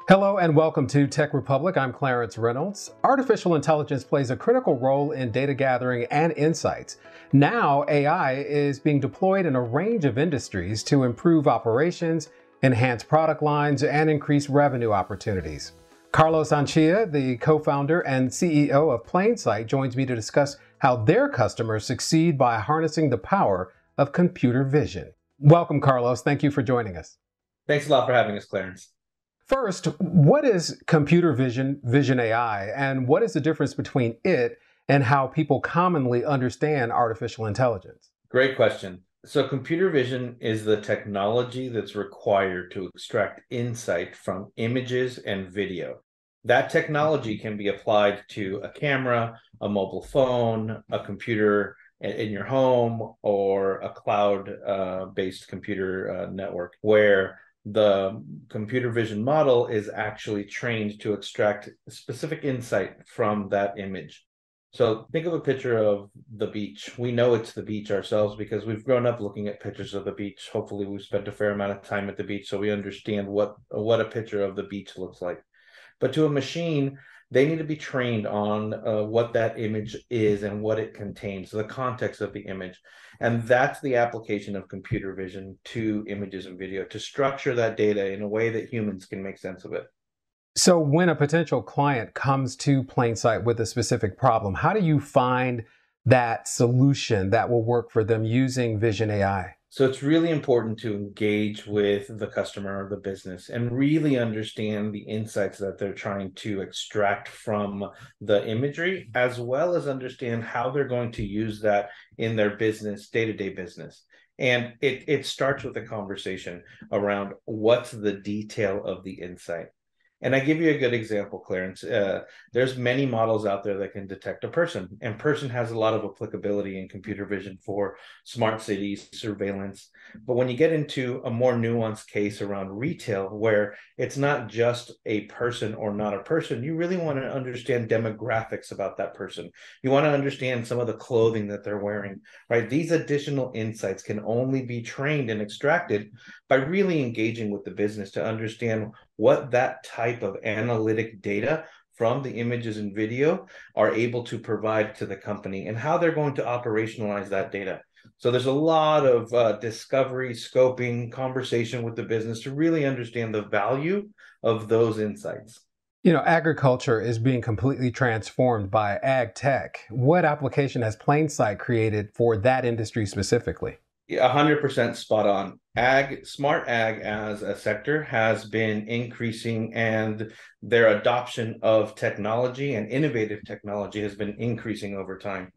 Hello and welcome to TechRepublic. I'm Clarence Reynolds. Artificial intelligence plays a critical role in data gathering and insights. Now, AI is being deployed in a range of industries to improve operations, enhance product lines, and increase revenue opportunities. Carlos Anchia, the co-founder and CEO of Plainsight, joins me to discuss how their customers succeed by harnessing the power of computer vision. Welcome, Carlos. Thank you for joining us. Thanks a lot for having us, Clarence. First, what is computer vision AI, and what is the difference between it and how people commonly understand artificial intelligence? Great question. So computer vision is the technology that's required to extract insight from images and video. That technology can be applied to a camera, a mobile phone, a computer in your home, or a cloud-based computer network where the computer vision model is actually trained to extract specific insight from that image. So think of a picture of the beach. We know it's the beach ourselves because we've grown up looking at pictures of the beach. Hopefully we've spent a fair amount of time at the beach so we understand what a picture of the beach looks like. But to a machine, they need to be trained on what that image is and what it contains, the context of the image. And that's the application of computer vision to images and video, to structure that data in a way that humans can make sense of it. So when a potential client comes to Plainsight with a specific problem, how do you find that solution that will work for them using Vision AI? So it's really important to engage with the customer or the business and really understand the insights that they're trying to extract from the imagery, as well as understand how they're going to use that in their business, day-to-day business. And it starts with a conversation around what's the detail of the insight. And I give you a good example, Clarence. There's many models out there that can detect a person, and person has a lot of applicability in computer vision for smart cities, surveillance. But when you get into a more nuanced case around retail, where it's not just a person or not a person, you really want to understand demographics about that person. You want to understand some of the clothing that they're wearing, right? These additional insights can only be trained and extracted by really engaging with the business to understand what that type of analytic data from the images and video are able to provide to the company and how they're going to operationalize that data. So there's a lot of discovery, scoping, conversation with the business to really understand the value of those insights. You know, agriculture is being completely transformed by ag tech. What application has Plainsight created for that industry specifically? 100% spot on. Smart ag as a sector has been increasing, and their adoption of technology and innovative technology has been increasing over time.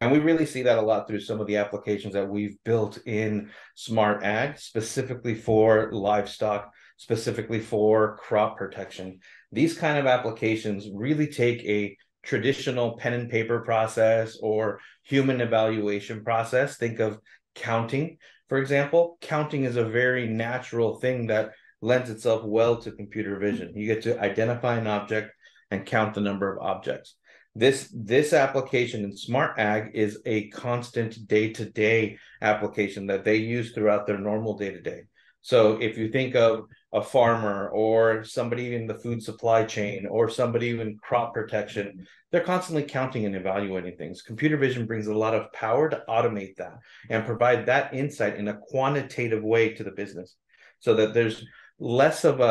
And we really see that a lot through some of the applications that we've built in smart ag, specifically for livestock, specifically for crop protection. These kind of applications really take a traditional pen and paper process or human evaluation process. Think of counting, for example. Counting is a very natural thing that lends itself well to computer vision. You get to identify an object and count the number of objects. This application in smart ag is a constant day-to-day application that they use throughout their normal day-to-day. So if you think of a farmer or somebody in the food supply chain or somebody in crop protection, they're constantly counting and evaluating things. Computer vision brings a lot of power to automate that and provide that insight in a quantitative way to the business so that there's less of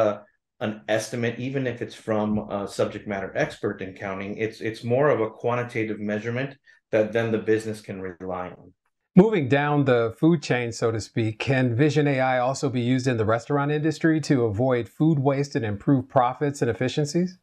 an estimate, even if it's from a subject matter expert in counting. It's more of a quantitative measurement that then the business can rely on. Moving down the food chain, so to speak, can Vision AI also be used in the restaurant industry to avoid food waste and improve profits and efficiencies?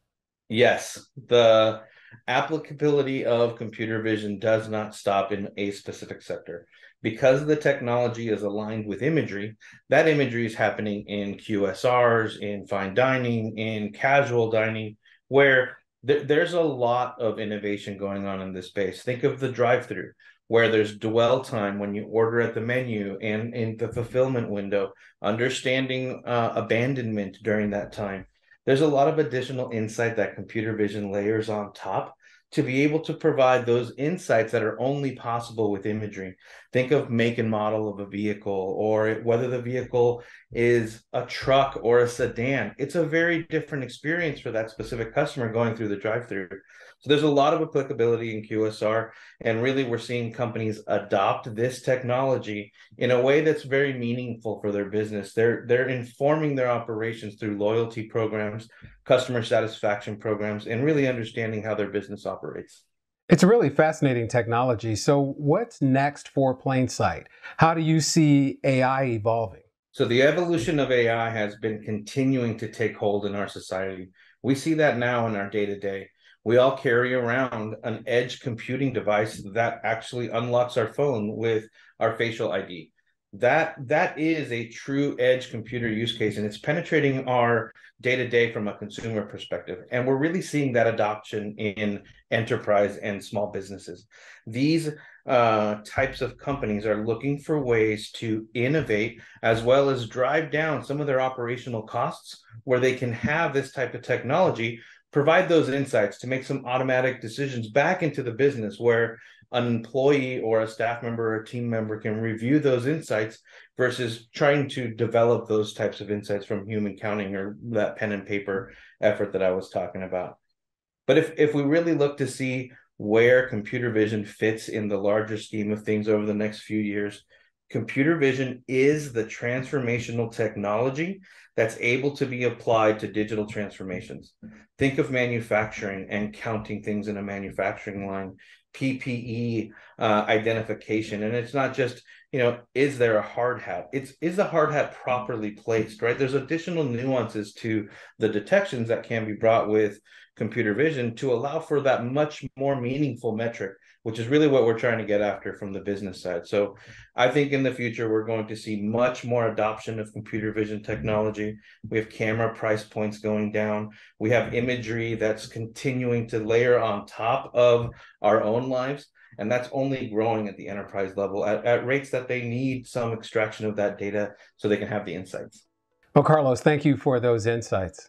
Yes, the applicability of computer vision does not stop in a specific sector. Because the technology is aligned with imagery, that imagery is happening in QSRs, in fine dining, in casual dining, where there's a lot of innovation going on in this space. Think of the drive-through, where there's dwell time when you order at the menu and in the fulfillment window, understanding abandonment during that time. There's a lot of additional insight that computer vision layers on top to be able to provide those insights that are only possible with imagery. Think of make and model of a vehicle, or whether the vehicle is a truck or a sedan. It's a very different experience for that specific customer going through the drive-through. So there's a lot of applicability in QSR, and really we're seeing companies adopt this technology in a way that's very meaningful for their business. They're informing their operations through loyalty programs, customer satisfaction programs, and really understanding how their business operates. It's a really fascinating technology. So what's next for Plainsight? How do you see AI evolving? So the evolution of AI has been continuing to take hold in our society. We see that now in our day-to-day. We all carry around an edge computing device that actually unlocks our phone with our facial ID. That is a true edge computer use case, and it's penetrating our day-to-day from a consumer perspective. And we're really seeing that adoption in enterprise and small businesses. These types of companies are looking for ways to innovate as well as drive down some of their operational costs, where they can have this type of technology provide those insights to make some automatic decisions back into the business, where an employee or a staff member or a team member can review those insights versus trying to develop those types of insights from human counting or that pen and paper effort that I was talking about. But if we really look to see where computer vision fits in the larger scheme of things over the next few years, computer vision is the transformational technology that's able to be applied to digital transformations. Think of manufacturing and counting things in a manufacturing line, PPE identification. And it's not just, is there a hard hat? Is the hard hat properly placed, right? There's additional nuances to the detections that can be brought with computer vision to allow for that much more meaningful metric, which is really what we're trying to get after from the business side. So I think in the future, we're going to see much more adoption of computer vision technology. We have camera price points going down. We have imagery that's continuing to layer on top of our own lives. And that's only growing at the enterprise level at rates that they need some extraction of that data so they can have the insights. Well, Carlos, thank you for those insights.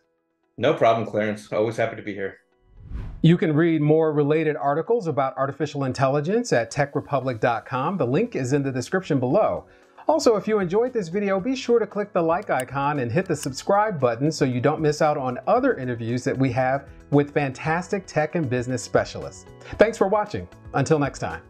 No problem, Clarence. Always happy to be here. You can read more related articles about artificial intelligence at TechRepublic.com. The link is in the description below. Also, if you enjoyed this video, be sure to click the like icon and hit the subscribe button so you don't miss out on other interviews that we have with fantastic tech and business specialists. Thanks for watching. Until next time.